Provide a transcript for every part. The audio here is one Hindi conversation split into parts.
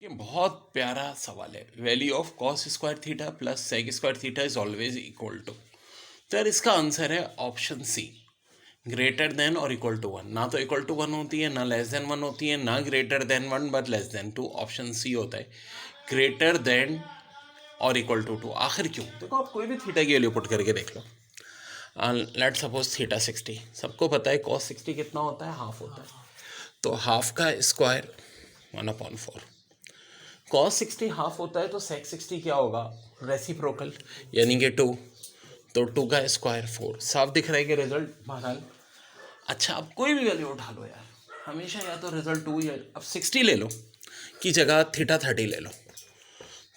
ये बहुत प्यारा सवाल है। Value of cos square theta plus sec square theta is always equal to. तो यार इसका आंसर है ऑप्शन सी, ग्रेटर देन और इक्वल टू वन। ना तो इक्वल टू वन होती है, ना लेस देन वन होती है, ना greater than one but less than two. Option C होता है ग्रेटर देन और इक्वल टू टू। आखिर क्यों? देखो, आप कोई भी थीटा की वैल्यू पुट करके देख लो। लेट सपोज थीटा 60, सबको पता है कॉस 60 कितना होता है, हाफ होता है। तो हाफ का स्क्वायर 1/4। कॉस 60 हाफ होता है तो सेक 60 क्या होगा, रेसिप्रोकल, यानी कि 2। तो 2 का स्क्वायर 4। साफ दिख रहा है कि रिजल्ट बहरहाल। अच्छा, अब कोई भी वैल्यू उठा लो यार, हमेशा या तो रिजल्ट 2 या अब 60 ले लो की जगह थीटा 30 ले लो।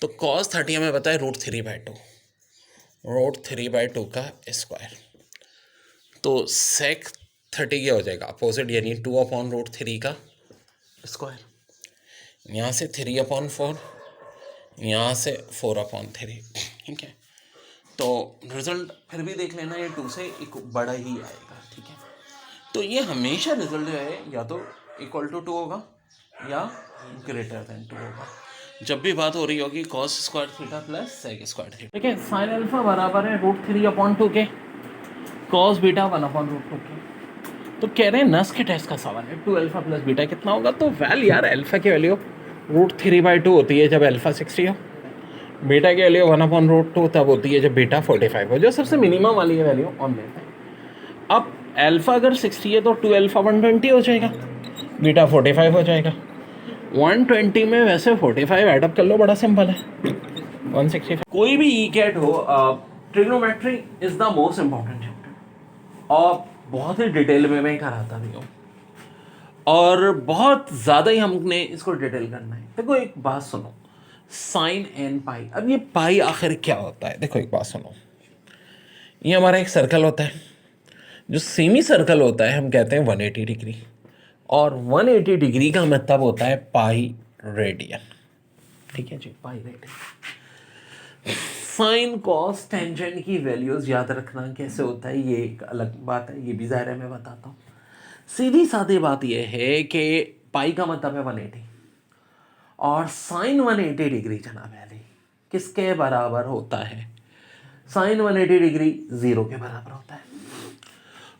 तो कॉस 30 हमें पता है √3/2, √3/2 का स्क्वायर। तो सेक 30 क्या हो जाएगा, अपोजिट, यानी 2/√3 का स्क्वायर। यहाँ से 3/4, यहाँ से 4/3। ठीक है, तो रिजल्ट फिर भी देख लेना, ये 2 से एक बड़ा ही आएगा। ठीक है, तो ये हमेशा रिजल्ट जो है या तो इक्वल टू 2 होगा या ग्रेटर देन 2 होगा, जब भी बात हो रही होगी cos square theta plus sec square theta. ठीक है, साइन अल्फा बराबर है √3/2 के, कॉस बीटा 1/√2 के। तो कह रहे हैं नस के टेस्ट का सवाल है, 2 अल्फा प्लस बीटा कितना होगा। तो यार अल्फा की वैल्यू √3/2 होती है जब अल्फा 60 हो, बीटा की वैल्यू 1/√2 तब होती है जब बीटा 45 हो, जो सबसे मिनिमम वाली है वैल्यू ऑन लेते हैं। अब अल्फा अगर 60 है तो 2 अल्फा 120 हो जाएगा, बीटा 45 हो जाएगा। 120 में वैसे 45 एडअप कर लो, बड़ा सिंपल है, 165। कोई भी ई कैट हो, trigonometry is the most important chapter, और बहुत ही डिटेल में मैं कराता भी हूँ, और बहुत ज़्यादा ही हमने इसको डिटेल करना है। देखो एक बात सुनो, साइन एन पाई। अब ये पाई आखिर क्या होता है? देखो एक बात सुनो, ये हमारा एक सर्कल होता है, जो सेमी सर्कल होता है हम कहते हैं 180 डिग्री, और 180 डिग्री का मतलब होता है पाई रेडियन। ठीक है जी, pi radian. Sine cos tangent की वैल्यूज याद रखना कैसे होता है, ये एक अलग बात है, ये भी ज़ाहिर है मैं बताता हूँ। सीधी सादी बात यह है कि पाई का मतलब है 180, और साइन 180 डिग्री जनाब अली किसके बराबर होता है? साइन 180 डिग्री 0 के बराबर होता है।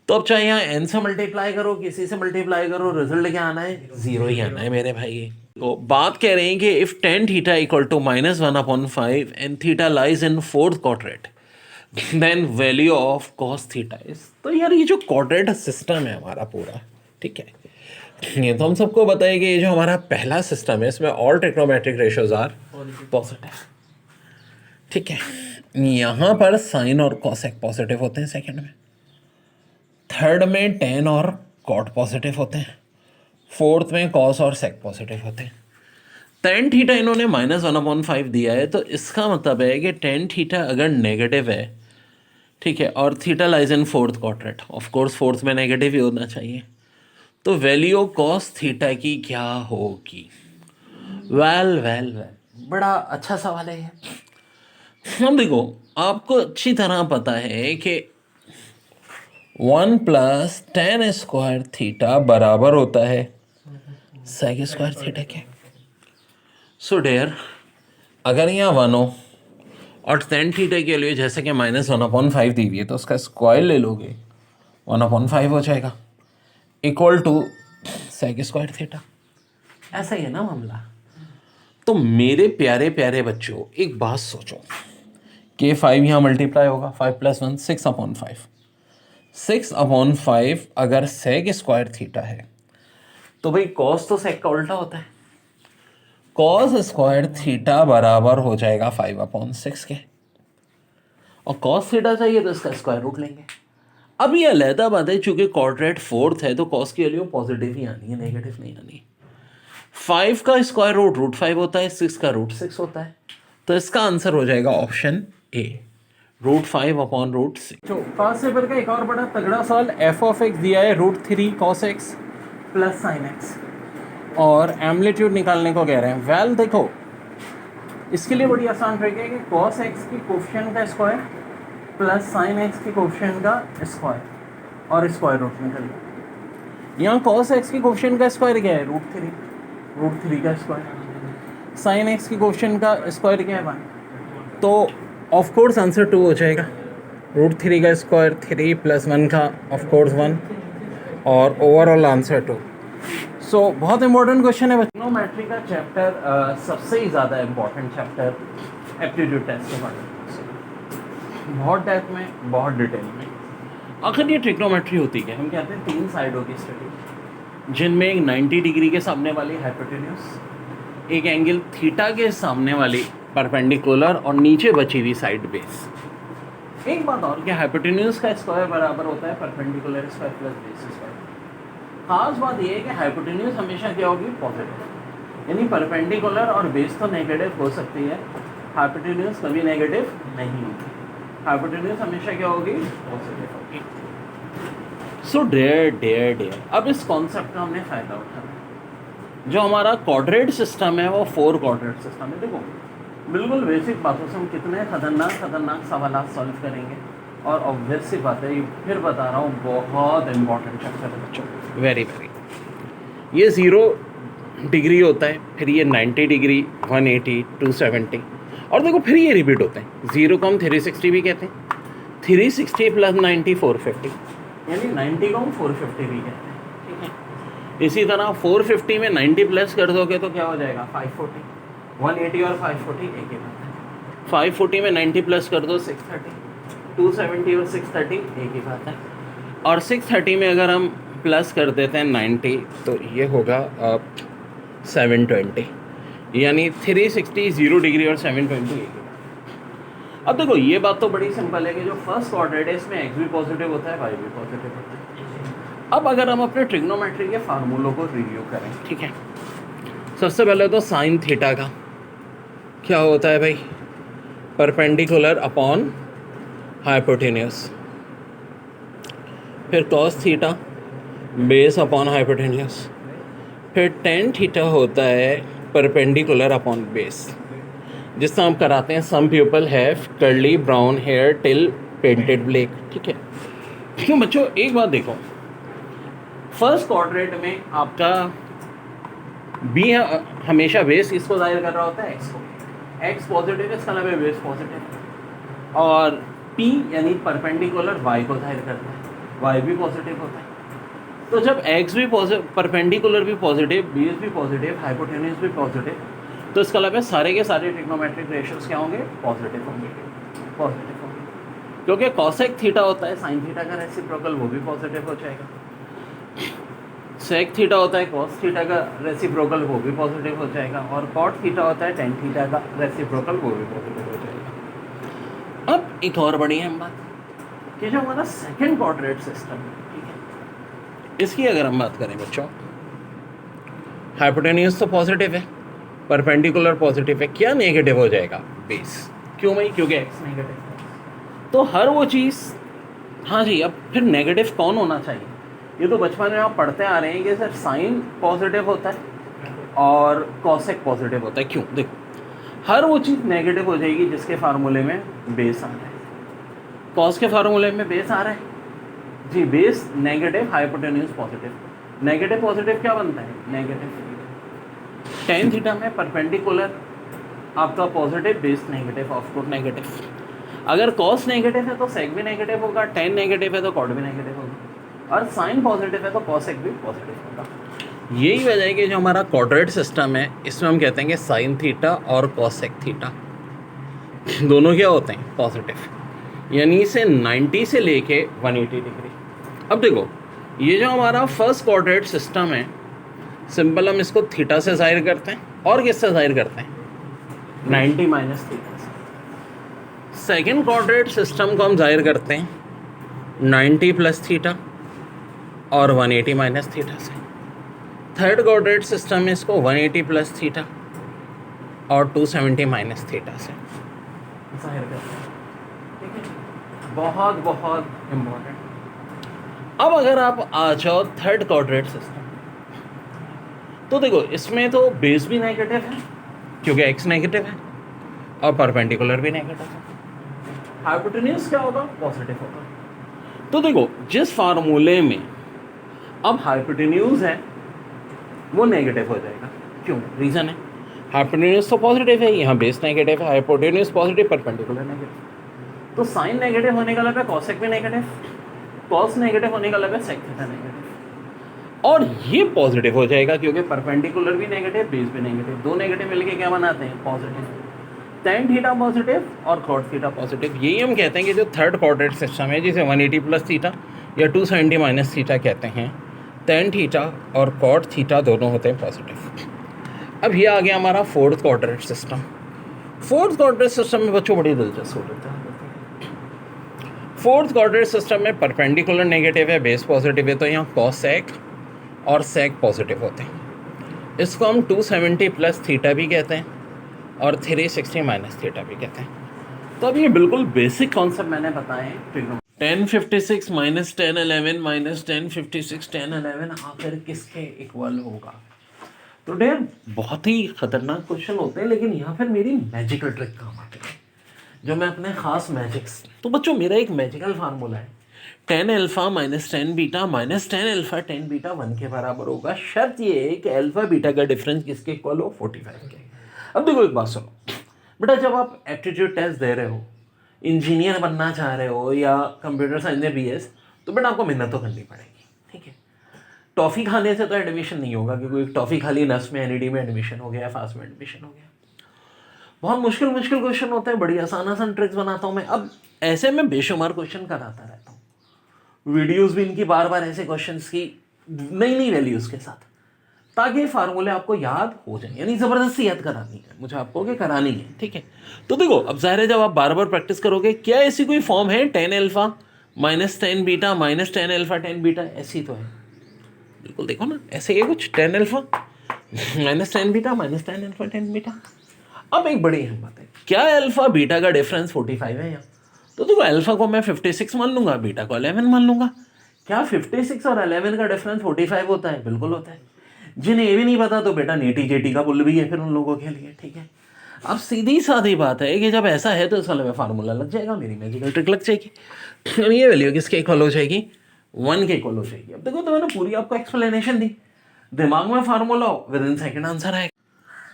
तो अब चाहे यहाँ एन से मल्टीप्लाई करो, किसी से मल्टीप्लाई करो, रिजल्ट क्या आना है? 0 ही आना है मेरे भाई। तो बात कह रहे हैं कि if tan theta equal to -1/5 and theta lies in fourth quadrant, then value of cos theta is. तो यार ये जो क्वाड्रेंट सिस्टम है हमारा पूरा, ठीक है, ये तो हम सबको बताइए कि ये जो हमारा पहला सिस्टम है इसमें all trigonometric ratios are positive. ठीक है, यहाँ पर साइन और कॉसेक पॉजिटिव होते हैं सेकंड में, थर्ड में टेन और कॉट पॉजिटिव होते हैं, फोर्थ में कॉस और सेक पॉजिटिव होते हैं। टेन थीटा इन्होंने -1/5 दिया है, तो इसका मतलब है कि टेन थीटा अगर नेगेटिव है, ठीक है, और theta lies in fourth quadrant, of course fourth में नेगेटिव ही होना चाहिए, तो वैल्यू कॉस थीटा की क्या होगी? वेल वेल वेल, बड़ा अच्छा सवाल है ये। हम देखो, आपको अच्छी तरह पता है कि 1 + tan स्क्वायर थीटा बराबर होता है सेक स्क्वायर थीटा के। सो डेयर, अगर यहाँ 1 हो और tan थीटा के लिए जैसे कि -1/5 दी हुई है, तो उसका स्क्वायर ले लोगे 1/5 हो जाएगा, equal to sec square theta. ऐसा ही है ना मामला। तो मेरे प्यारे प्यारे बच्चों, एक बात सोचो कि 5 यहाँ मल्टीप्लाई होगा, 5 + 1 6/5, 6/5 अगर सेक स्क्वायर थीटा है तो भाई कॉस तो सेक का उल्टा होता है, कॉस स्क्वायर थीटा बराबर हो जाएगा 5/6 के, और कॉस थीटा चाहिए तो इसका स्क्वायर रूट लेंगे। अब ये अलहदा बात है, चूंकि क्वाड्रेंट फोर्थ है तो कॉस की वैल्यू पॉजिटिव ही आनी है, नेगेटिव नहीं आनी। 5 का स्क्वायर रूट √5 होता है, 6 का √6 होता है, तो इसका आंसर हो जाएगा ऑप्शन ए, √5/√6। तो फर्स्ट पेपर का एक और बड़ा तगड़ा सवाल, f(x) दिया है √3 cos x + sin x, और एम्पलीट्यूड निकालने को कह रहे हैं। वेल देखो, इसके लिए बड़ी आसान ट्रिक है कि cos x की कोफिशिएंट का स्क्वायर प्लस sin x की कोफिशिएंट का स्क्वायर, और स्क्वायर रूट निकल गया। यहाँ cos x की कोफिशिएंट का स्क्वायर क्या है? √3, √3 का स्क्वायर। साइन एक्स की क्वेश्चन का स्क्वायर क्या है 1, तो ऑफ कोर्स आंसर 2 हो जाएगा। √3 का स्क्वायर 3 + 1 का ऑफ कोर्स 1 और ओवरऑल आंसर 2। सो बहुत इंपॉर्टेंट क्वेश्चन है। ट्रिग्नोमेट्री का चैप्टर सबसे ही ज़्यादा इम्पॉर्टेंट चैप्टर एप्टीट्यूड टेस्ट के बारे में, बहुत डेप्थ में, बहुत डिटेल में। आखिर ये ट्रिग्नोमेट्री होती है, हम कहते हैं 3 साइडों की स्टडी, जिनमें एक 90 डिग्री के सामने वाली हाइपोटेन्यूज, एक एंगल थीटा के सामने वाली परपेंडिकुलर और नीचे बची हुई साइड बेस। एक बात और कि हाइपोटेन्यूज का स्क्वायर बराबर होता है perpendicular square plus base square. खास बात यह है कि हाइपोटेन्यूज हमेशा क्या होगी, पॉजिटिव, यानी परपेंडिकुलर और बेस तो नेगेटिव हो सकती है, हाइपोटेन्यूज कभी नेगेटिव नहीं होगी, हाइपोटेन्यूज हमेशा क्या होगी, पॉजिटिव होगी। सो डेयर अब इस कॉन्सेप्ट का हमने फायदा उठाना। जो हमारा क्वाड्रेट सिस्टम है वो 4 क्वाड्रेट सिस्टम है। देखो बिल्कुल बेसिक बातों से हम कितने खतरनाक सवाल सॉल्व करेंगे, और ऑब्वियस सी बात है, फिर बता रहा हूँ, बहुत इंपॉर्टेंट चैप्टर है बच्चों, वेरी। ये 0 डिग्री होता है, फिर ये 90 डिग्री, 180, 270, और देखो फिर ये रिपीट होते हैं। 0 को हम 360 भी कहते हैं, 360 + 90 450, यानी 90 को हम 450 भी कहते हैं, ठीक है। इसी तरह 450 में 90 प्लस कर दोगे तो क्या हो जाएगा, 540। 180 और 540 एक ही बात है। 540 में 90 प्लस कर दो 630, 270 और 630 एक ही बात है। और 630 में अगर हम प्लस कर देते हैं 90 तो ये होगा 720, यानी 360 0 डिग्री और 720 एक ही बात। अब देखो ये बात तो बड़ी सिंपल है कि जो फर्स्ट क्वाड्रेंट है इसमें एक्स भी पॉजिटिव होता है, वाई भी पॉजिटिव होता है। अब अगर हम अपने ट्रिग्नोमेट्री के फार्मूलों को रिव्यू करें, ठीक है, सबसे पहले तो साइन थीटा का क्या होता है भाई, परपेंडिकुलर अपॉन हाइपोटेन्यूज, फिर cos theta base upon hypotenuse, फिर टेन थीटा होता है परपेंडिकुलर अपॉन बेस, जिससे हम कराते हैं some people have curly brown hair till painted black, ठीक है। क्यों बच्चों, एक बात देखो, फर्स्ट क्वाड्रेंट में आपका बी हमेशा बेस किसको जाहिर कर रहा होता है, एक्स को, एक्स पॉजिटिव है, इसका नाम है बेस पॉजिटिव, और पी यानी परपेंडिकुलर वाई को जाहिर करता है, वाई भी पॉजिटिव होता है। तो जब एक्स भी पॉजिटिव, परपेंडिकुलर भी पॉजिटिव, बेस भी पॉजिटिव, हाइपोटेन्यूज भी पॉजिटिव, तो इसका मतलब है सारे के सारे ट्रिग्नोमेट्रिक रेशियोज क्या होंगे, पॉजिटिव होंगे, पॉजिटिव होंगे। क्योंकि कॉसेक थीटा होता है साइन थीटा का रेसिप्रोकल, वो भी पॉजिटिव हो जाएगा। सेक थीटा होता है कॉस थीटा का रेसिप्रोकल, वो भी पॉजिटिव हो जाएगा। और कॉट थीटा होता है टेन थीटा का रेसिप्रोकल, वो भी पॉजिटिव हो जाएगा। अब एक और बड़ी अहम बात कि जो हमारा सेकंड क्वाड्रेंट सिस्टम है, ठीक है, इसकी अगर हम बात करें बच्चों, हाइपोटेन्यूज तो पॉजिटिव है, परपेंडिकुलर पॉजिटिव है, क्या नेगेटिव हो जाएगा, बेस। क्यों भाई, क्योंकि एक्स नेगेटिव है। तो हर वो चीज़, हाँ जी, अब फिर नेगेटिव कौन होना चाहिए, ये तो बचपन में आप पढ़ते आ रहे हैं कि सर साइन पॉजिटिव होता है और कॉसेक पॉजिटिव होता है। क्यों, देखो हर वो चीज़ नेगेटिव हो जाएगी जिसके फार्मूले में बेस आ रहा है। कॉस के फार्मूले में बेस आ रहा है जी, base negative, hypotenuse positive, negative positive क्या बनता है, नेगेटिव। टेन थीटा में परपेंडिकुलर आपका positive, base negative, of course negative. अगर कॉस नेगेटिव है तो सेक भी नेगेटिव होगा, टेन नेगेटिव है तो कॉट भी नेगेटिव होगा, और साइन पॉजिटिव है तो कॉसेक भी पॉजिटिव होगा। यही वजह है कि जो हमारा क्वाड्रेंट सिस्टम है इसमें हम कहते हैं कि साइन थीटा और कॉसेक थीटा दोनों क्या होते हैं, पॉजिटिव, यानी से 90 से लेके 180 डिग्री। अब देखो ये जो हमारा फर्स्ट क्वाड्रेंट सिस्टम है, सिंपल हम इसको थीटा से जाहिर करते हैं, और किससे जाहिर करते हैं, 90 माइनस थीटा से। सेकेंड क्वाड्रेंट सिस्टम को हम जाहिर करते हैं 90 प्लस थीटा और 180 माइनस थीटा से। थर्ड क्वाड्रेंट सिस्टम में इसको 180 प्लस थीटा और 270 माइनस थीटा से जाहिर करते हैं, ठीक है, बहुत बहुत इम्पोर्टेंट। अब अगर आप आ जाओ थर्ड क्वाड्रेंट सिस्टम, तो देखो इसमें तो बेस भी नेगेटिव है क्योंकि एक्स नेगेटिव है, और परपेंडिकुलर भी नेगेटिव है, हाइपोटेन्यूज क्या होगा, पॉजिटिव होगा। तो देखो जिस फार्मूले में अब हाइपोटेन्यूज है वो नेगेटिव हो जाएगा। क्यों, रीज़न है, हाइपोटेन्यूज तो पॉजिटिव है, यहाँ बेस नेगेटिव है, हाइपोटेन्यूज पॉजिटिव, परपेंडिकुलर नेगेटिव। तो साइन नेगेटिव होने का मतलब है कॉसेक भी नेगेटिव, कॉस नेगेटिव होने का मतलब है सेक थीटा नेगेटिव। और ये पॉजिटिव हो जाएगा क्योंकि परपेंडिकुलर भी नेगेटिव, बेस भी नेगेटिव, दो नेगेटिव मिलके क्या बनाते हैं? पॉजिटिव। tan थीटा पॉजिटिव और cot थीटा पॉजिटिव। यही हम कहते हैं कि जो थर्ड क्वाड्रेंट सिस्टम है, जिसे 180 प्लस थीटा या 270 माइनस थीटा कहते हैं, tan थीटा और cot थीटा दोनों होते हैं पॉजिटिव। अब ये आ गया हमारा fourth quadrant system. Fourth quadrant system में बच्चों बड़ी दिलचस्प हो जाता है। फोर्थ क्वाड्रेंट सिस्टम में परपेंडिकुलर नेगेटिव है, बेस पॉजिटिव है, तो यहाँ कॉसेक और सेक पॉजिटिव होते हैं। इसको हम 270 प्लस थीटा भी कहते हैं और 360 माइनस थीटा भी कहते हैं। तो अब ये बिल्कुल बेसिक कॉन्सेप्ट मैंने बताए। 1056 माइनस 1011 माइनस 1056 1011 आखिर किसके इक्वल होगा? तो डेयर बहुत ही खतरनाक क्वेश्चन होते हैं, लेकिन यहाँ पर मेरी मैजिकल ट्रिक काम आती है, जो मैं अपने ख़ास मैजिक्स। तो बच्चों मेरा एक मैजिकल फार्मूला है, 10 alpha minus 10 beta minus 10 alpha 10 beta 1 के बराबर होगा। शर्त ये है कि अल्फ़ा बीटा का डिफरेंस किसके इक्वल हो? 45 के। अब देखो एक बात सुनो बेटा, जब आप एप्टीट्यूड टेस्ट दे रहे हो, इंजीनियर बनना चाह रहे हो या कंप्यूटर साइंस में BS, तो बेटा आपको मेहनत तो करनी पड़ेगी, ठीक है। टॉफ़ी खाने से तो एडमिशन नहीं होगा कि कोई टॉफ़ी खा ली, नस में NED में एडमिशन हो गया, फास्ट में एडमिशन हो गया। बहुत मुश्किल मुश्किल क्वेश्चन होते हैं, बड़ी आसान आसान ट्रिक्स बनाता हूँ मैं। अब ऐसे में बेशुमार क्वेश्चन कराता रहता हूँ, वीडियोस भी इनकी बार बार ऐसे क्वेश्चंस की नई नई वैल्यूज़ के साथ, ताकि फार्मूले आपको याद हो जाए। यानी ज़बरदस्ती याद करानी है मुझे आपको, कि करानी है, ठीक है। तो देखो अब ज़ाहिर है जब आप बार बार प्रैक्टिस करोगे, क्या ऐसी कोई फॉर्म है 10 alpha minus 10 beta minus 10 alpha 10 beta? ऐसी तो है, बिल्कुल देखो ना, ऐसे ही कुछ 10 alpha minus 10 beta minus 10 alpha 10 beta. अब एक बड़ी अहम बात है, क्या अल्फ़ा बीटा का डिफरेंस 45 है यहाँ? तो देखो अल्फ़ा को मैं 56 मान लूँगा, बीटा को 11 मान लूँगा। क्या 56 और 11 का डिफरेंस 45 होता है? बिल्कुल होता है। जिन्हें ये भी नहीं पता तो बेटा नेटी जेटी का पुल भी है फिर उन लोगों के लिए, ठीक है। अब सीधी सादी बात है कि जब ऐसा है तो इस वाले में फार्मूला लग जाएगा, मेरी मैजिकल ट्रिक लग जाएगी। ये वैल्यू किसके इक्वल हो जाएगी? 1 के इक्वल हो जाएगी। अब देखो तो मैंने पूरी आपको एक्सप्लेनेशन दी, दिमाग में फार्मूला हो, विद इन सेकेंड आंसर आएगा।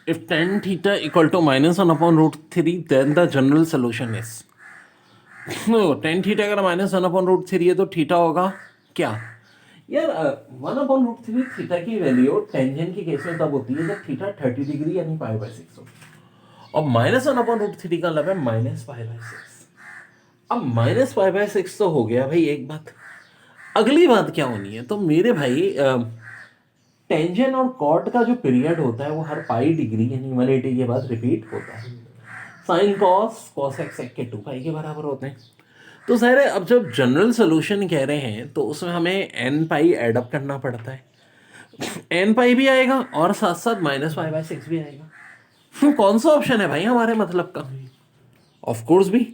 If tan theta equal to minus 1 upon root 3, then the general solution is no, tan theta अगर minus 1 upon root 3 है तो थीटा होगा क्या यार? 1 upon root 3 थीटा की वैल्यू टेंजेंट के केस में तब होती है जब थीटा 30 डिग्री यानी π/6 हो, और माइनस 1 upon root 3 का मतलब है माइनस π/6। अब माइनस π/6 तो हो गया भाई एक बात। अगली बात क्या होनी है? तो मेरे भाई टेंजेंट और कॉट का जो पीरियड होता है वो हर पाई डिग्री यानी 180 के बाद रिपीट होता है। Sine cos cos x sec के 2 पाई के बराबर होते हैं। तो सर अब जब जनरल सोल्यूशन कह रहे हैं तो उसमें हमें n पाई एडअप करना पड़ता है, n पाई भी आएगा और साथ साथ माइनस π/6 भी आएगा। तो कौन सा ऑप्शन है भाई हमारे मतलब का? ऑफ कोर्स भी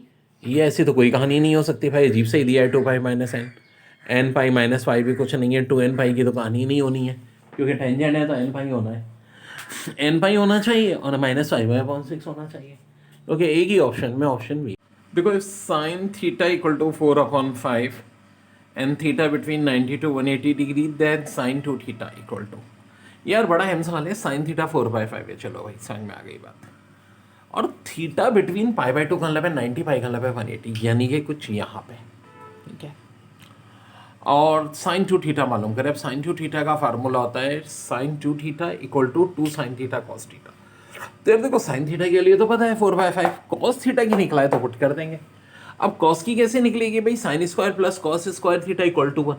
ये ऐसी तो कोई कहानी नहीं हो सकती भाई, अजीब से ही दिया है 2 pi minus n pi minus pi भी कुछ नहीं है, 2n पाई की तो कहानी नहीं होनी है, क्योंकि टेंजेंट है तो n पाई होना है, n पाई होना चाहिए और माइनस π/6 होना चाहिए। ओके, एक ही ऑप्शन में ऑप्शन भी देखो, if sine theta equal to 4/5 and theta between 90 to 180 degree, then sine 2 theta equal to, यार बड़ा अहम सवाल है, साइन थीटा 4/5 है, चलो भाई समझ में आ गई बात। और थीटा बिटवीन π/2 का मतलब है 90 पाई का मतलब है 180, यानी कि कुछ यहाँ पे, ठीक है। और साइन 2 थीटा मालूम करें। अब साइन 2 थीटा का फार्मूला होता है sine 2 theta equal to 2 sine theta cos theta. तो यार देखो साइन थीटा के लिए तो पता है 4/5, कॉस थीटा की निकला है तो पुट कर देंगे। अब कॉस की कैसे निकलेगी भाई? Sine square plus cos square theta equal to 1,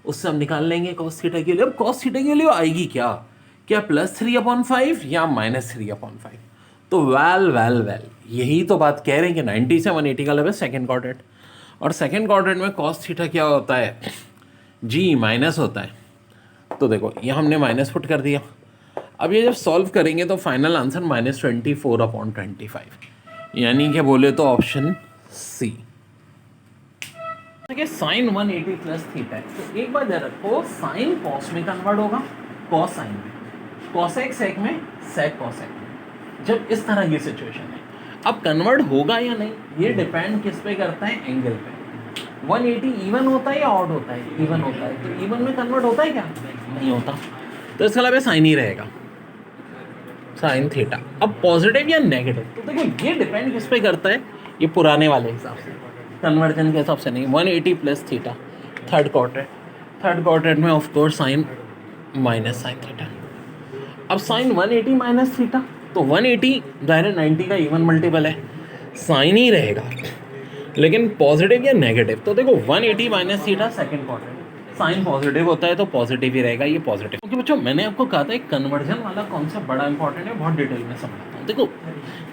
उससे हम निकाल लेंगे कॉस थीटा के लिए। अब कॉस थीटा के लिए आएगी क्या प्लस 3/5 या माइनस 3/5? तो वेल यही तो बात कह रहे हैं कि 90 से 180 का लेवल सेकेंड क्वाड्रेंट, और सेकेंड क्वाड्रेंट में कॉस थीटा क्या होता है जी? माइनस होता है। तो देखो ये हमने माइनस पुट कर दिया। अब ये जब सॉल्व करेंगे तो फाइनल आंसर -24/25, यानी कि बोले तो ऑप्शन सी। देखिए साइन 180 प्लस थीटा है, तो एक बार ध्यान रखो, साइन कॉस में कन्वर्ट होगा, कॉस साइन में, कॉसेक सेक में, सेक कॉसेक में, जब इस तरह की सिचुएशन है। अब कन्वर्ट होगा या नहीं ये डिपेंड किस पे करता है? एंगल पे। 180 इवन होता है या ऑड होता है? इवन होता है, तो इवन में कन्वर्ट होता है क्या? नहीं होता, तो इसका मतलब साइन ही रहेगा। Sign theta. अब पॉजिटिव या नेगेटिव, तो देखो ये डिपेंड किस पे करता है, ये पुराने वाले हिसाब से, कन्वर्जन के हिसाब से नहीं। 180 प्लस थीटा थर्ड क्वाड्रेंट में of course sine minus sine theta. अब साइन 180 माइनस थीटा, तो 180 डायरेक्ट 90 का इवन मल्टीपल है, साइन ही रहेगा। लेकिन पॉजिटिव या नेगेटिव, तो देखो 180 minus theta second quadrant, sine positive होता है तो पॉजिटिव ही रहेगा, ये पॉजिटिव। क्योंकि बच्चों मैंने आपको कहा था एक कन्वर्जन वाला कॉन्सेप्ट बड़ा इंपॉर्टेंट है, बहुत डिटेल में समझाता हूँ। देखो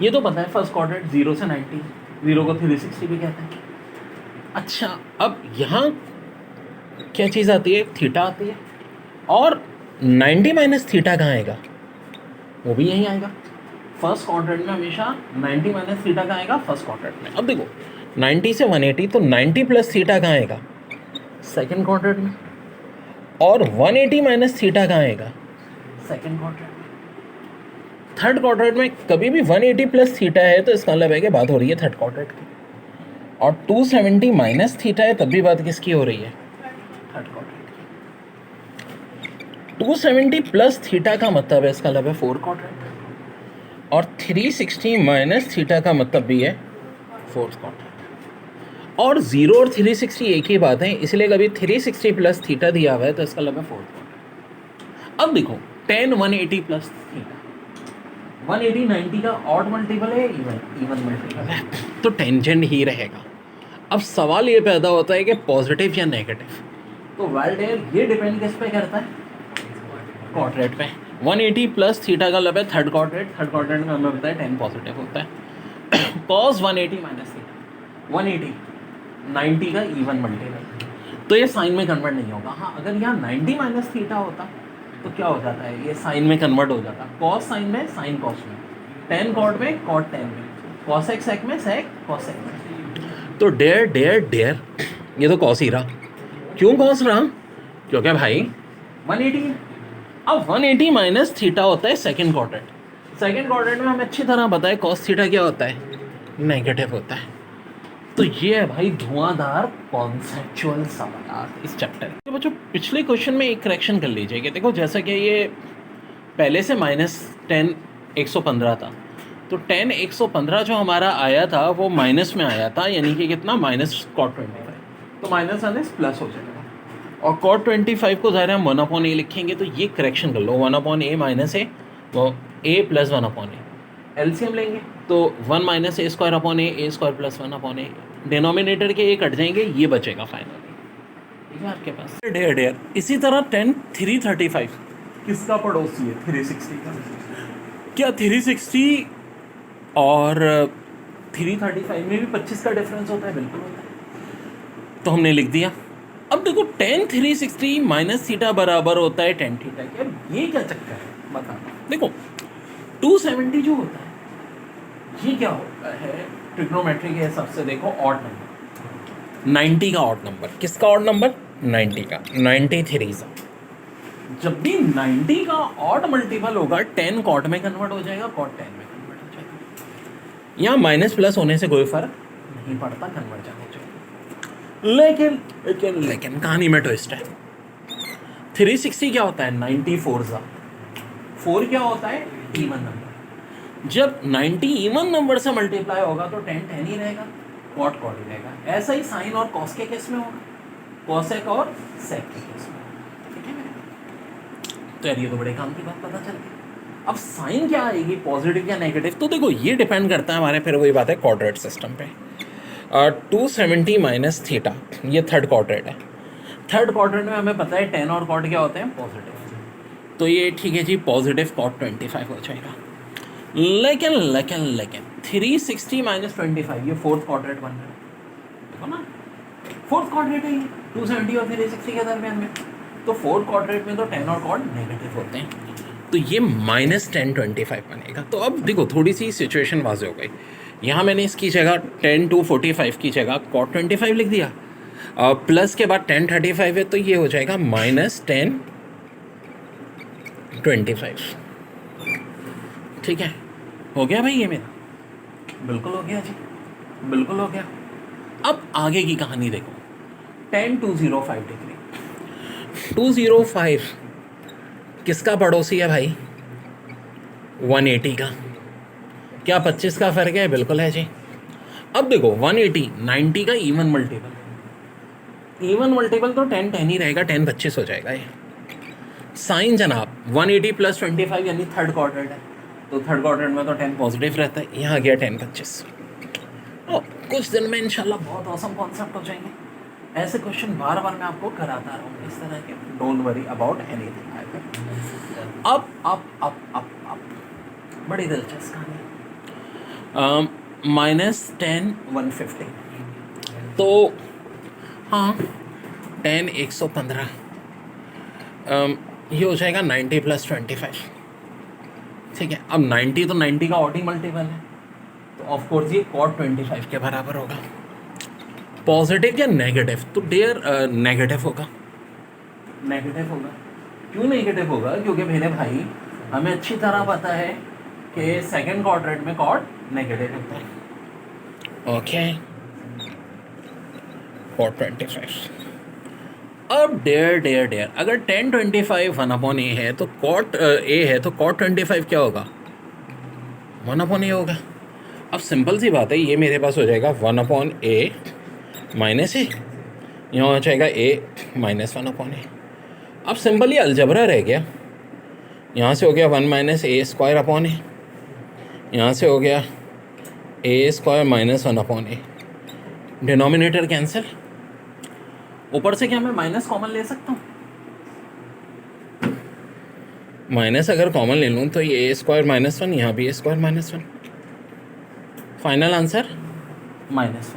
ये तो पता है फर्स्ट क्वाड्रेंट 0 से 90, 0 को 360 भी कहते हैं। अच्छा अब यहाँ क्या चीज़ आती है, थीटा आती है, और 90 माइनस थीटा कहाँ आएगा, वो भी यहीं आएगा। फर्स्ट क्वाड्रेंट में हमेशा 90 माइनस थीटा कहाँ आएगा, फर्स्ट क्वाड्रेंट में। अब देखो 90 से 180, तो 90 प्लस थीटा कहाँ आएगा, सेकंड क्वाड्रेंट में। और 180 माइनस थीटा कहाँ आएगा, सेकंड क्वाड्रेंट में। थर्ड क्वाड्रेंट में कभी भी 180 प्लस थीटा है तो इसका मतलब है कि बात हो रही है थर्ड क्वाड्रेंट की, और 270 माइनस थीटा है तब भी बात किसकी हो रही है, थर्ड क्वाड्रेंट की। 270 प्लस थीटा का मतलब है, इसका मतलब है फोर्थ क्वाड्रेंट, और 360 माइनस थीटा का मतलब भी है फोर्थ क्वाड्रेंट। और 0 और 360 एक ही बात है, इसलिए कभी 360 प्लस थीटा दिया हुआ है तो इसका मतलब है फोर्थ क्वाड्रेंट। अब देखो tan 180 प्लस थीटा, 180 90 का ऑड मल्टीपल है, इवन मल्टीपल है, तो टेंजेंट ही रहेगा। अब सवाल ये पैदा होता है कि पॉजिटिव या नेगेटिव, तो वेल ये डिपेंड किस पे करता है, क्वाड्रेंट पे। 180 प्लस थीटा का मतलब है थर्ड क्वाड्रेंट में हमें पता है 10 पॉजिटिव होता है। कॉस 180 माइनस थीटा, 180 90 का इवन मल्टीपल, तो ये साइन में कन्वर्ट नहीं होगा। हाँ अगर यहाँ 90 माइनस थीटा होता तो क्या हो जाता है, ये साइन में कन्वर्ट हो जाता, कॉस साइन में साइन कॉस में, टेन कॉट में कॉट टेन में, कॉस एक्स सेक में सेक कॉस एक्स में। तो डेयर ये तो कॉस ही रहा। क्यों कॉस रहा, क्योंकि भाई 180 है। अब 180 माइनस थीटा होता है सेकंड क्वाड्रेंट में हमें अच्छी तरह पता है कॉस थीटा क्या होता है, नेगेटिव होता है। तो ये है भाई धुआंधार कॉन्सेप्चुअल सवाल इस चैप्टर के। बच्चों पिछले क्वेश्चन में एक करेक्शन कर लीजिए कि देखो जैसा कि ये पहले से -10 115 था, तो 10 115 जो हमारा आया था वो माइनस में आया था, यानी कि कितना -cot25, तो माइनस आने प्लस हो जाएगा। और cot25 को ज़ाहिर हम 1/a लिखेंगे, तो ये करेक्शन कर लो, 1/a माइनस ए वो a प्लस 1/a, एलसीएम लेंगे तो 1 माइनस ए स्क्वायर अपॉन ए स्क्वायर प्लस 1/a, डिनोमिनेटर के ये कट जाएंगे, ये बचेगा फाइनली, ठीक है आपके पास। डेयर इसी तरह 10 335 किसका पड़ोसी है, 360 का। क्या 360 और 335 में भी 25 का डिफरेंस होता है, बिल्कुल होता है, तो हमने लिख दिया। अब देखो tan 360 माइनस थीटा बराबर होता है tan थीटा के, ये क्या चक्कर है बता। देखो 270 जो होता है ये क्या होता है ट्रिग्नोमेट्री के हिसाब से, देखो ऑड नंबर, 90 का ऑड नंबर, किसका ऑड नंबर, 90 का, 93 सा। जब भी 90 का ऑड मल्टीपल होगा 10 कॉट में कन्वर्ट हो जाएगा, कॉट 10 में कन्वर्ट हो जाएगा। यहाँ माइनस प्लस होने से कोई फर्क नहीं पड़ता, कन्वर्ट जाने चाहिए। लेकिन कहानी में ट्विस्ट है। 360 क्या होता है, 94 सा, 4 क्या होता है, इवन नंबर। जब 90 इवन नंबर से मल्टीप्लाई होगा तो 10 10 ही रहेगा, कॉट ही रहेगा। ऐसा ही साइन और कॉस के केस में होगा, कॉसेक और सेक के केस में, ठीक है मेरे। तो यार ये तो बड़े काम की बात पता चल गई। अब साइन क्या आएगी, पॉजिटिव या नेगेटिव, तो देखो ये डिपेंड करता है हमारे, फिर वही बात है क्वाड्रेट सिस्टम पे। 270 माइनस थीटा, ये थर्ड क्वाड्रेंट है। थर्ड क्वाड्रेंट में हमें पता है 10 और कॉट क्या होते हैं, पॉजिटिव, तो ये ठीक है जी, पॉजिटिव cot 25 हो जाएगा। लेकिन 360 माइनस 25 ये फोर्थ क्वाड्रेंट बन रहा है, देखो ना फोर्थ क्वाड्रेंट है ये 270 और 360 के दरमियान में, तो फोर्थ क्वाड्रेंट में तो 10 और कॉट नेगेटिव होते हैं, तो ये -1025 बनेगा। तो अब देखो थोड़ी सी सिचुएशन वाज़ेह हो गई। यहाँ मैंने इसकी जगह 10 to 45 की जगह cot 25 लिख दिया, प्लस के बाद 1035 है, तो ये हो जाएगा -1025, ठीक है। हो गया भाई ये मेरा, बिल्कुल हो गया जी, बिल्कुल हो गया। अब आगे की कहानी देखो, tan 205 डिग्री, 205 किसका पड़ोसी है भाई, 180 का, क्या 25 का फ़र्क है? बिल्कुल है जी। अब देखो 180 90 का इवन मल्टीपल, इवन मल्टीपल तो 10 10 ही रहेगा, 10 25 हो जाएगा ये। साइन जनाब 180 प्लस 25 यानी थर्ड क्वाड्रेंट है, तो थर्ड क्वाड्रेंट में तो 10 पॉजिटिव रहता है, यहाँ गया 10 25। तो कुछ दिन में इंशाल्लाह बहुत औसम कॉन्सेप्ट हो जाएंगे। ऐसे क्वेश्चन बार बार मैं आपको कराता रहूँगा इस तरह के, डोंट वरी अबाउट एनीथिंग। अब बड़ी दिलचस्प कहानी, -10 150, तो हाँ 10 115, ये हो जाएगा 90 प्लस 25, ठीक है। अब 90 तो 90 का ऑड मल्टीपल है, तो ऑफ कोर्स ये cot 25 के बराबर होगा। पॉजिटिव या नेगेटिव? तो डियर नेगेटिव होगा, नेगेटिव होगा। क्यों नेगेटिव होगा? क्योंकि मेरे भाई हमें अच्छी तरह पता है कि सेकंड क्वाड्रेंट में cot नेगेटिव होता है। Okay, cot 25। अब डेयर अगर 10 25 1/a है तो cot a है, तो cot 25 क्या होगा? 1/a होगा। अब सिंपल सी बात है, ये मेरे पास हो जाएगा 1/a माइनस ए, यहाँ हो जाएगा a माइनस 1/a। अब सिंपल ये अलजबरा रह गया, यहाँ से हो गया 1 माइनस a स्क्वायर अपॉन ए, यहाँ से हो गया a square minus 1/a, denominator cancel, ऊपर से क्या मैं माइनस कॉमन ले सकता हूँ? माइनस अगर कॉमन ले लूँ तो ये a स्क्वायर माइनस 1, यहाँ भी a square minus 1, final answer -1।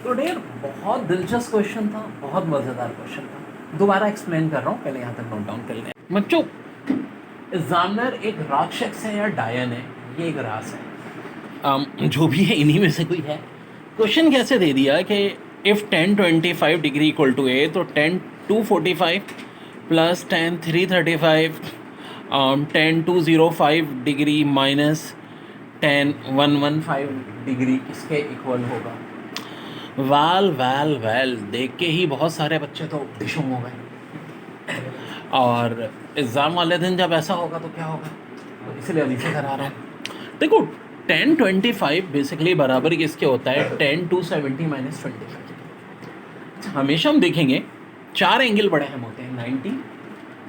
तो डेयर बहुत दिलचस्प क्वेश्चन था, बहुत मज़ेदार क्वेश्चन था। दोबारा एक्सप्लेन कर रहा हूँ, पहले यहाँ तक नोट डाउन कर लें। बच्चों, एग्जामिनर एक राक्षस है या डायन है, ये एक रास है, जो भी है इन्हीं में से कोई है। क्वेश्चन कैसे दे दिया कि इफ़ 10 25 डिग्री इक्वल टू ए, तो 10 245 प्लस 10 335 10 205 डिग्री माइनस 10 115 डिग्री किसके इक्वल होगा? वेल देख के ही बहुत सारे बच्चे तो डिशुम हो गए, और एग्ज़ाम वाले दिन जब ऐसा होगा तो क्या होगा, तो इसलिए अभी से करा रहा हूँ। देखो 10 25 बेसिकली बराबर किसके होता है? 10 270 माइनस 25। हमेशा हम देखेंगे चार एंगल बड़े अहम होते हैं, 90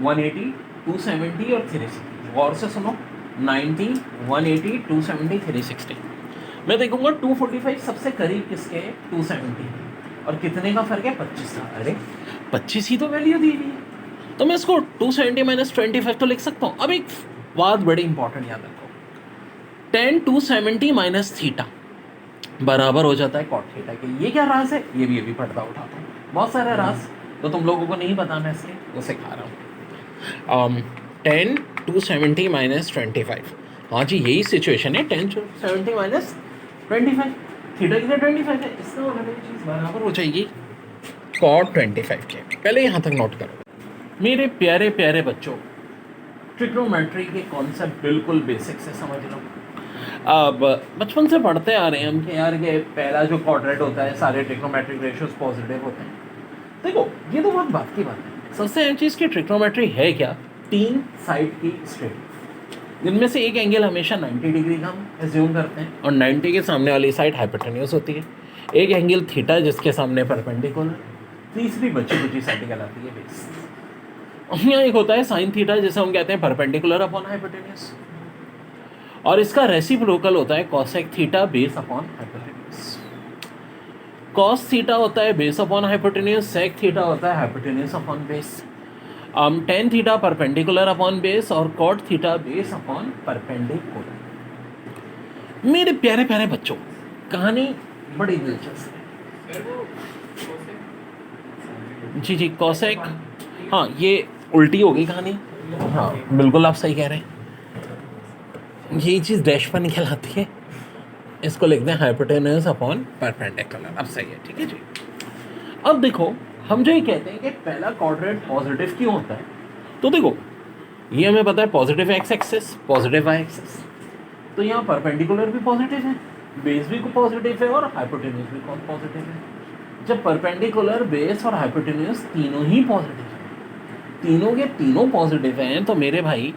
180 270 और 360। गौर से सुनो, 90 180 270 360। मैं देखूंगा 245 सबसे करीब किसके? 270, और कितने का फर्क है? 25 का। अरे 25 ही तो वैल्यू दी हुई है, तो मैं इसको 270 माइनस 25 तो लिख सकता हूँ। अब एक बात बड़ी इंपॉर्टेंट याद रखो, 10 270 माइनस थीटा बराबर हो जाता है कॉट थीटा के। ये क्या राज है? ये भी पर्दा उठाता हूँ, बहुत सारे राज तो तुम लोगों को नहीं पता, मैं इसलिए वो सिखा रहा हूँ। 10 270 माइनस 25, हाँ जी यही सिचुएशन है, 10 270 माइनस 25, थीटा कितना 25 है, इसका मतलब ये चीज़ बराबर हो जाएगी कॉट 25 के। पहले यहाँ तक नोट करो मेरे प्यारे प्यारे बच्चों, ट्रिग्नोमेट्री के कॉन्सेप्ट बिल्कुल बेसिक से समझ लो। अब बचपन से पढ़ते आ रहे हैं हम कि यार ये पहला जो क्वाड्रेंट होता है सारे ट्रिग्नोमेट्रिक रेशियोज पॉजिटिव होते हैं। देखो ये तो बहुत बात की बात है, सबसे अहम चीज़ की ट्रिग्नोमेट्री है क्या? 3 साइड की स्ट्रेट, जिनमें से एक एंगल हमेशा 90 डिग्री का हम एज्यूम करते हैं, और 90 के सामने वाली साइड हाइपोटेन्यूस होती है। एक एंगल थीटा जिसके सामने परपेंडिकुलर, तीसरी बची कुची साइड कहलाती है बेस। यहाँ एक होता है साइन थीटा जिसे हम कहते हैं परपेंडिकुलर अपॉन हाइपोटेन्यूस, और इसका रेसिप्रोकल होता है cosec theta base upon hypotenuse. Cos theta होता है base upon hypotenuse, sec theta होता है hypotenuse upon base, tan theta perpendicular upon base, और cot theta base upon perpendicular. मेरे प्यारे प्यारे बच्चों, कहानी बड़ी दिलचस्प है। जी कॉसेक, हाँ ये उल्टी हो गई कहानी, हाँ बिल्कुल आप सही कह रहे हैं, ये चीज़ डैश पर निकल आती है, इसको लिखते हैं हाइपोटेन्यूस अपॉन परपेंडिकुलर। अब सही है, ठीक है जी। अब देखो हम जो ये कहते हैं कि पहला क्वाड्रेंट पॉजिटिव क्यों होता है, तो देखो ये हमें पता है positive x axis positive y axis, तो यहाँ परपेंडिकुलर भी पॉजिटिव है, बेस भी पॉजिटिव है, और हाइपोटेन्यूस भी पॉजिटिव है। जब परपेंडिकुलर, बेस और हाइपोटेन्यूस तीनों ही पॉजिटिव हैं, तीनों के तीनों पॉजिटिव हैं, तो मेरे भाई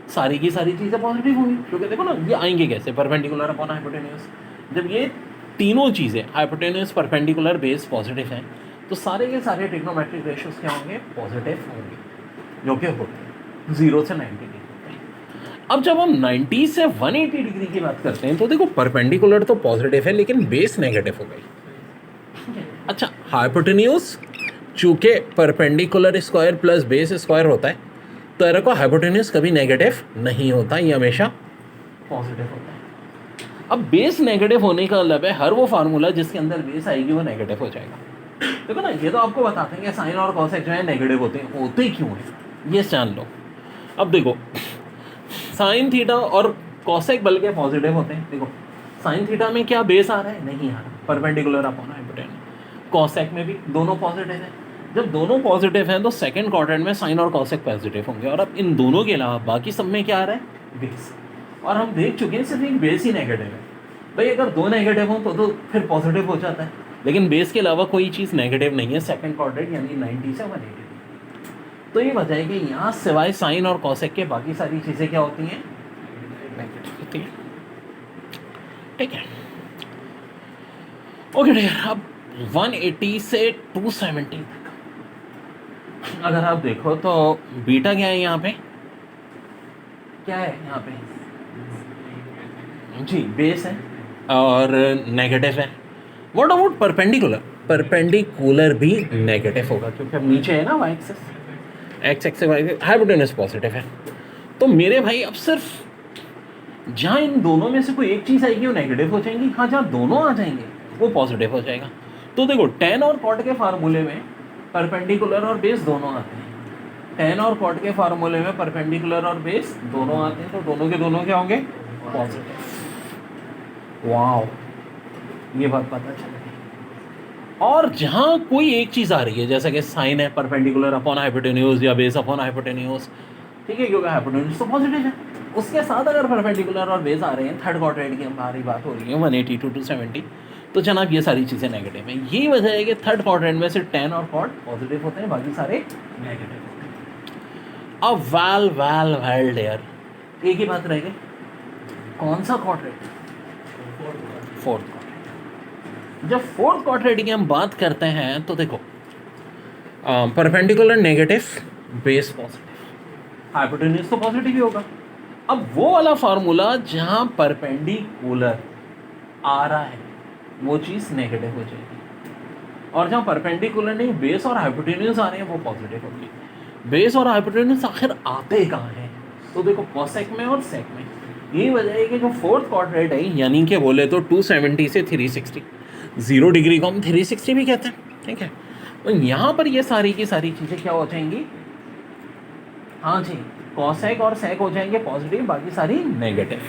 सारी की सारी चीज़ें पॉजिटिव होंगी, क्योंकि देखो ना ये आएंगे कैसे, परपेंडिकुलर अपॉन हाइपोटेन्यूज। जब ये तीनों चीज़ें हाइपोटेन्यूज, परपेंडिकुलर, बेस पॉजिटिव हैं तो सारे के सारे ट्रिग्नोमेट्रिक रेशियोज क्या होंगे, पॉजिटिव होंगे, जो कि होते हैं 0 से 90 डिग्री। अब जब हम 90 से 180 डिग्री की बात करते हैं तो देखो परपेंडिकुलर तो पॉजिटिव है लेकिन बेस नेगेटिव हो गई। अच्छा, हाइपोटेन्यूज चूंकि perpendicular square plus base square होता है तो एरो को हाइपोटेन्यूज कभी नेगेटिव नहीं होता, ये हमेशा पॉजिटिव होता है। अब बेस नेगेटिव होने का मतलब है हर वो फार्मूला जिसके अंदर बेस आएगी वो नेगेटिव हो जाएगा। देखो ना, ये तो आपको बताते हैं कि साइन और कॉसेक जो है नेगेटिव होते ही क्यों है, ये जान लो। अब देखो साइन थीटा और कॉसेक बल्कि पॉजिटिव होते हैं। देखो साइन थीटा में क्या बेस आ रहा है, नहीं आ रहा, परपेंडिकुलर अपॉन हाइपोटेन्यूज। कॉसेक में भी दोनों पॉजिटिव है। जब दोनों पॉजिटिव हैं तो सेकंड क्वाड्रेंट में साइन और कॉसेक पॉजिटिव होंगे, और अब इन दोनों के अलावा बाकी सब में क्या आ रहा है, बेस। और हम देख चुके हैं सिर्फ एक बेस ही नेगेटिव है। भाई अगर दो नेगेटिव हो तो फिर पॉजिटिव हो जाता है, लेकिन बेस के अलावा कोई चीज़ नेगेटिव नहीं है सेकंड क्वाड्रेंट यानी 90 से 180। तो ये वजह है कि यहाँ सिवाय साइन और कॉसेक के बाकी सारी चीज़ें क्या होती हैं, नेगेटिव होती हैं। ठीक है, ओके डियर। अब 180 से 270 तक अगर आप देखो तो बीटा क्या है यहाँ पे, क्या है यहाँ पे जी, बेस है और नेगेटिव है। व्हाट अबाउट परपेंडिकुलर, परपेंडिकुलर भी नेगेटिव होगा क्योंकि अब नीचे है ना y axis, x axis y axis, hypotenuse positive है। तो मेरे भाई अब सिर्फ जहाँ इन दोनों में से कोई एक चीज़ आएगी वो नेगेटिव हो जाएंगी, हाँ जहाँ दोनों आ जाएंगे वो पॉजिटिव हो जाएगा। तो देखो टेन और कॉट के फार्मूले में परपेंडिकुलर और बेस दोनों आते हैं, टेन और कॉट के फार्मूले में परपेंडिकुलर और बेस दोनों आते हैं, तो दोनों के दोनों क्या होंगे, पॉजिटिव। वाओ, ये बात पता चल गई। और जहाँ कोई एक चीज़ आ रही है जैसा कि साइन है परपेंडिकुलर अपॉन हाइपोटेन्यूज या बेस अपॉन हाइपोटेन्यूज, ठीक है, क्योंकि हाइपोटेन्यूज तो पॉजिटिव है, उसके साथ अगर परपेंडिकुलर और बेस आ रहे हैं, थर्ड क्वाड्रेंट की हमारी बात हो रही है 180 to 270, तो जनाब ये सारी चीज़ें नेगेटिव हैं। यही वजह है कि थर्ड क्वाड्रेंट में से टेन और कॉट पॉजिटिव होते हैं, बाकी सारे नेगेटिव होते हैं। अब वेल डेयर एक ही बात रह गई, कौन सा क्वाड्रेंट, फोर्थ क्वाड्रेंट। जब फोर्थ क्वाड्रेंट की हम बात करते हैं तो देखो perpendicular negative, base positive, hypotenuse तो पॉजिटिव ही होगा। अब वो वाला फार्मूला जहां परपेंडिकुलर आ रहा है वो चीज़ नेगेटिव हो जाएगी, और जहां परपेंडिकुलर नहीं बेस और हाइपोटेन्यूज आ रहे हैं वो पॉजिटिव होगी। बेस और हाइपोटेन्यूज आखिर आते कहाँ हैं, तो देखो कॉसेक में और सेक में। यही वजह है कि जो फोर्थ क्वाड्रेंट है यानी कि बोले तो 270 से 360, 0 डिग्री को हम 360 भी कहते हैं, ठीक है। तो यहाँ पर ये सारी की सारी चीज़ें क्या हो जाएंगी, हाँ जी, कॉसेक और सेक हो जाएंगे पॉजिटिव, बाकी सारी नेगेटिव।